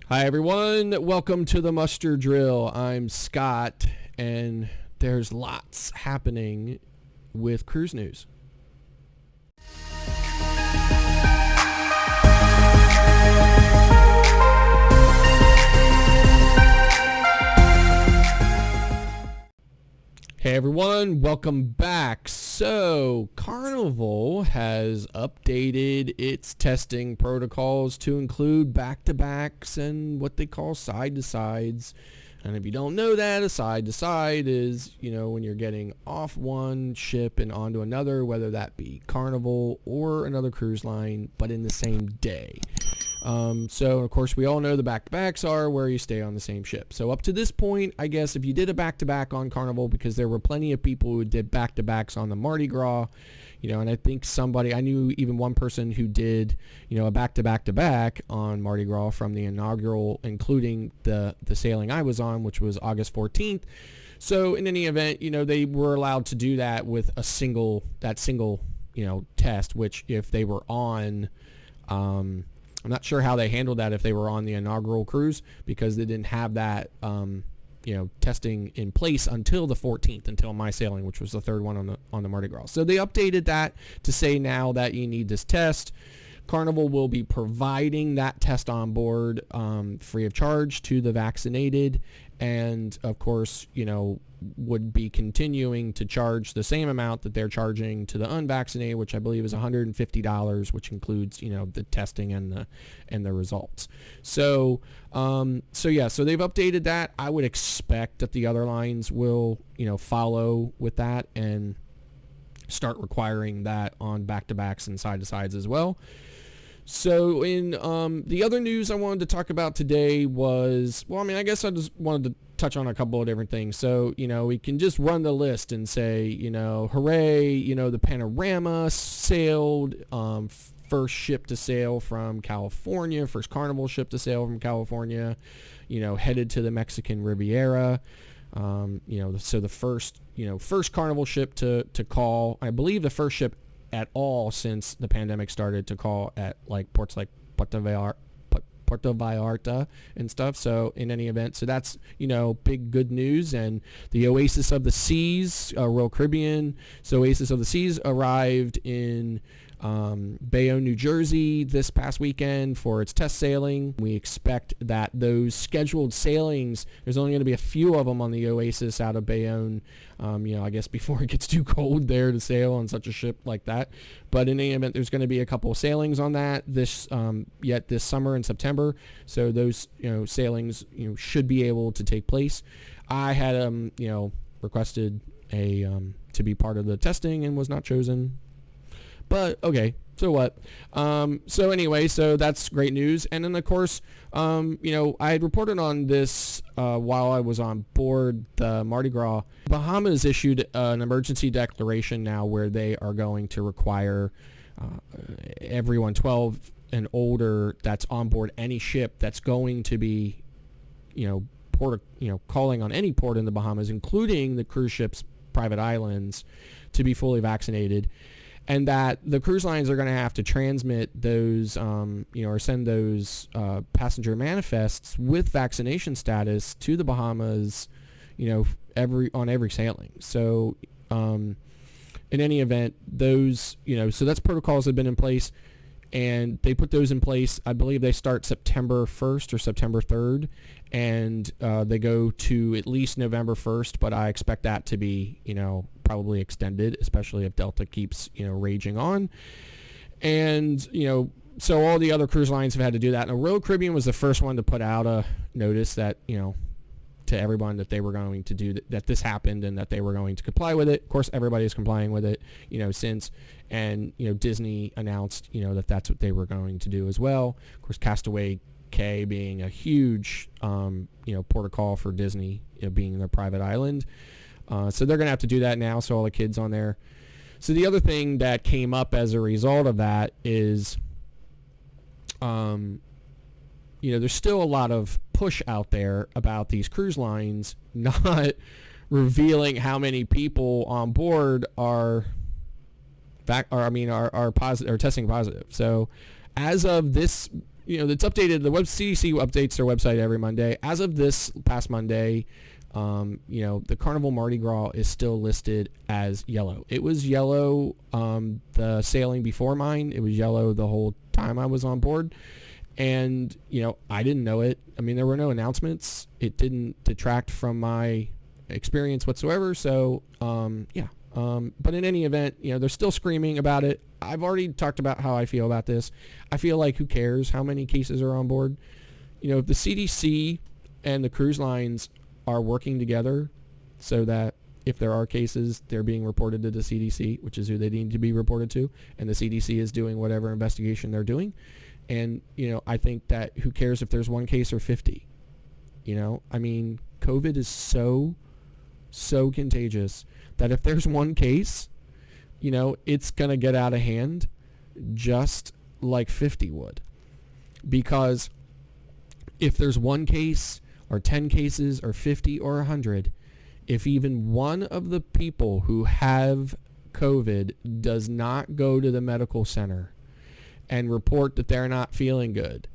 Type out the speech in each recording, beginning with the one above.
Hi everyone, welcome to the Muster Drill. I'm Scott, and there's lots happening with cruise news. Hey everyone, welcome back. So, Carnival has updated its testing protocols to include back-to-backs and what they call side-to-sides. And if you don't know that, a side-to-side is, when you're getting off one ship and onto another, whether that be Carnival or another cruise line, but in the same day. So, of course, we all know the back-to-backs are where you stay on the same ship. So up to this point, I guess if you did a back-to-back on Carnival, because there were plenty of people who did back-to-backs on the Mardi Gras, and I think I knew even one person who did, a back-to-back-to-back on Mardi Gras from the inaugural, including the sailing I was on, which was August 14th. So in any event, they were allowed to do that with that single, test, which if they were on, I'm not sure how they handled that if they were on the inaugural cruise, because they didn't have that, testing in place until the 14th, until my sailing, which was the third one on the Mardi Gras. So they updated that to say now that you need this test. Carnival will be providing that test on board free of charge to the vaccinated, and of course, would be continuing to charge the same amount that they're charging to the unvaccinated, which I believe is $150, which includes the testing and the results. So they've updated that. I would expect that the other lines will follow with that and start requiring that on back-to-backs and side-to-sides as well. So in the other news I wanted to talk about today was, I guess I just wanted to touch on a couple of different things. So, we can just run the list and say, hooray, the Panorama sailed, first ship to sail from California, first Carnival ship to sail from California, headed to the Mexican Riviera. So the first Carnival ship to call, I believe the first ship at all since the pandemic started to call at ports like Puerto Vallarta and stuff. So in any event, so that's big good news. And the Oasis of the Seas, Royal Caribbean, so Oasis of the Seas arrived in Bayonne, New Jersey this past weekend for its test sailing. We expect that those scheduled sailings, there's only going to be a few of them on the Oasis out of Bayonne, I guess before it gets too cold there to sail on such a ship like that. But in any event, there's going to be a couple of sailings on that this summer in September. So those sailings should be able to take place. I had requested to be part of the testing and was not chosen. But, okay, so what? So anyway, so that's great news. And then, of course, I had reported on this while I was on board the Mardi Gras. Bahamas issued an emergency declaration now where they are going to require everyone 12 and older that's on board any ship that's going to be, calling on any port in the Bahamas, including the cruise ships' private islands, to be fully vaccinated. And that the cruise lines are going to have to transmit those, or send those passenger manifests with vaccination status to the Bahamas, on every sailing. So, in any event, those, so that's protocols that have been in place, and they put those in place. I believe they start September 1st or September 3rd, and they go to at least November 1st, but I expect that to be, probably extended, especially if Delta keeps, raging on. And, so all the other cruise lines have had to do that. And Royal Caribbean was the first one to put out a notice that, to everyone that they were going to do that this happened and that they were going to comply with it. Of course, everybody is complying with it, since. And, Disney announced, that that's what they were going to do as well. Of course, Castaway Cay being a huge, port of call for Disney, being their private island. So they're going to have to do that now, so all the kids on there. So the other thing that came up as a result of that is, there's still a lot of push out there about these cruise lines not revealing how many people on board are testing positive. So as of this it's updated. The CDC updates their website every Monday. As of this past Monday, the Carnival Mardi Gras is still listed as yellow. It was yellow the sailing before mine. It was yellow the whole time I was on board. And, I didn't know it. I mean, there were no announcements. It didn't detract from my experience whatsoever. So, but in any event, they're still screaming about it. I've already talked about how I feel about this. I feel like who cares how many cases are on board? If the CDC and the cruise lines are working together so that if there are cases, they're being reported to the CDC, which is who they need to be reported to, and the CDC is doing whatever investigation they're doing. And, I think that who cares if there's one case or 50? I mean, COVID is so contagious that if there's one case, it's going to get out of hand just like 50 would. Because if there's one case or 10 cases or 50 or 100, if even one of the people who have COVID does not go to the medical center and report that they're not feeling good,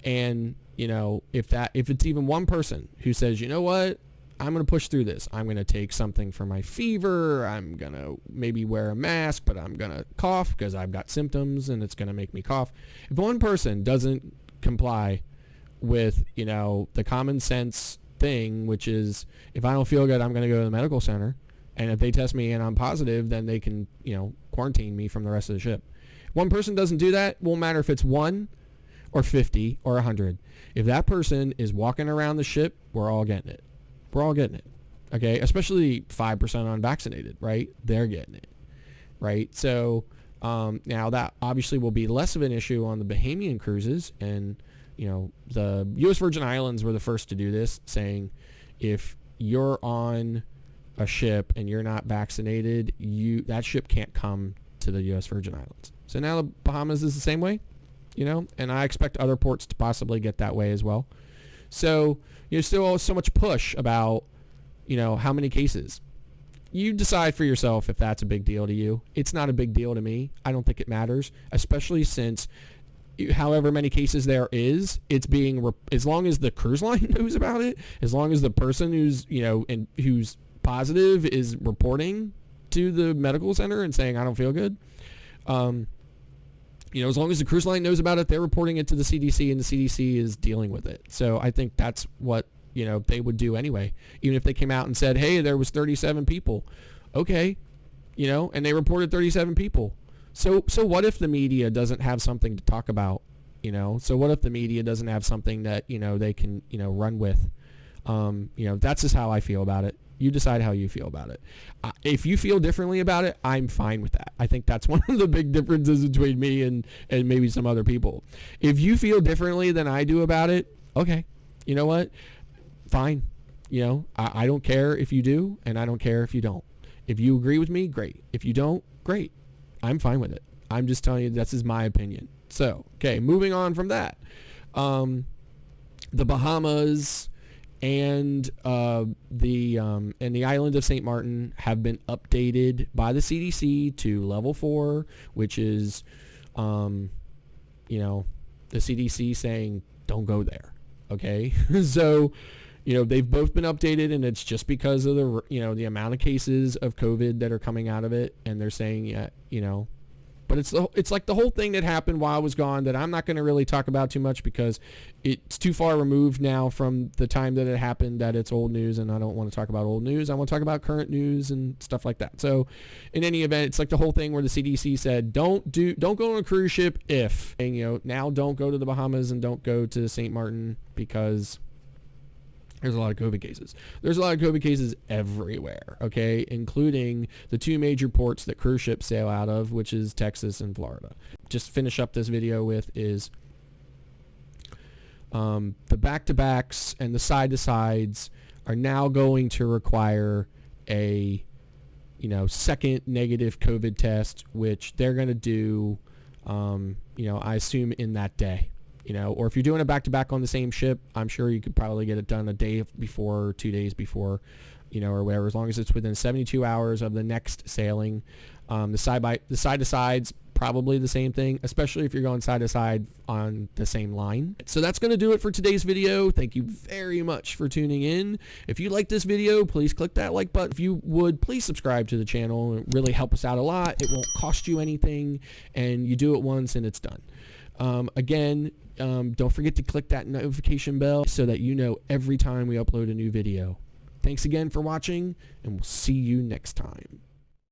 and if it's even one person who says, you know what, I'm going to push through this, I'm going to take something for my fever, I'm going to maybe wear a mask, but I'm going to cough because I've got symptoms and it's going to make me cough. If one person doesn't comply with the common sense thing, which is if I don't feel good, I'm going to go to the medical center, and if they test me and I'm positive, then they can quarantine me from the rest of the ship. If one person doesn't do that, it won't matter if it's 1 or 50 or 100. If that person is walking around the ship, we're all getting it. We're all getting it. Okay, especially 5% unvaccinated, right? They're getting it, right? So now that obviously will be less of an issue on the Bahamian cruises, and the U.S. Virgin Islands were the first to do this, saying if you're on a ship and you're not vaccinated, that ship can't come to the U.S. Virgin Islands. So now the Bahamas is the same way, and I expect other ports to possibly get that way as well. So there's still so much push about, how many cases. You decide for yourself if that's a big deal to you. It's not a big deal to me. I don't think it matters, especially since however many cases there is, it's being as long as the cruise line knows about it, as long as the person who's and who's positive is reporting to the medical center and saying I don't feel good, as long as the cruise line knows about it, they're reporting it to the CDC, and the CDC is dealing with it. So I think that's what they would do anyway. Even if they came out and said, hey, there was 37 people, okay, and they reported 37 people. So what if the media doesn't have something to talk about, So what if the media doesn't have something that, they can, run with? That's just how I feel about it. You decide how you feel about it. If you feel differently about it, I'm fine with that. I think that's one of the big differences between me and maybe some other people. If you feel differently than I do about it, okay, you know what? Fine. I don't care if you do, and I don't care if you don't. If you agree with me, great. If you don't, great. I'm fine with it. I'm just telling you this is my opinion. So, okay, moving on from that. The Bahamas and the island of St. Martin have been updated by the CDC to level 4, which is, the CDC saying don't go there. Okay, so they've both been updated, and it's just because of the amount of cases of COVID that are coming out of it, and they're saying but it's like the whole thing that happened while I was gone that I'm not going to really talk about too much because it's too far removed now from the time that it happened that it's old news, and I don't want to talk about old news. I want to talk about current news and stuff like that. So in any event, it's like the whole thing where the CDC said don't go on a cruise ship if, and now don't go to the Bahamas and don't go to St. Martin because there's a lot of COVID cases. There's a lot of COVID cases everywhere, okay, including the 2 major ports that cruise ships sail out of, which is Texas and Florida. Just finish up this video with is the back-to-backs and the side-to-sides are now going to require a, second negative COVID test, which they're going to do, I assume in that day. Or if you're doing a back-to-back on the same ship, I'm sure you could probably get it done a day before or 2 days before, or whatever, as long as it's within 72 hours of the next sailing. The side-to-sides probably the same thing, especially if you're going side to side on the same line. So that's going to do it for today's video. Thank you very much for tuning in. If you like this video, please click that like button. If you would, please subscribe to the channel. It really helps us out a lot. It won't cost you anything, and you do it once and it's done. Again, don't forget to click that notification bell so that you know every time we upload a new video. Thanks again for watching, and we'll see you next time.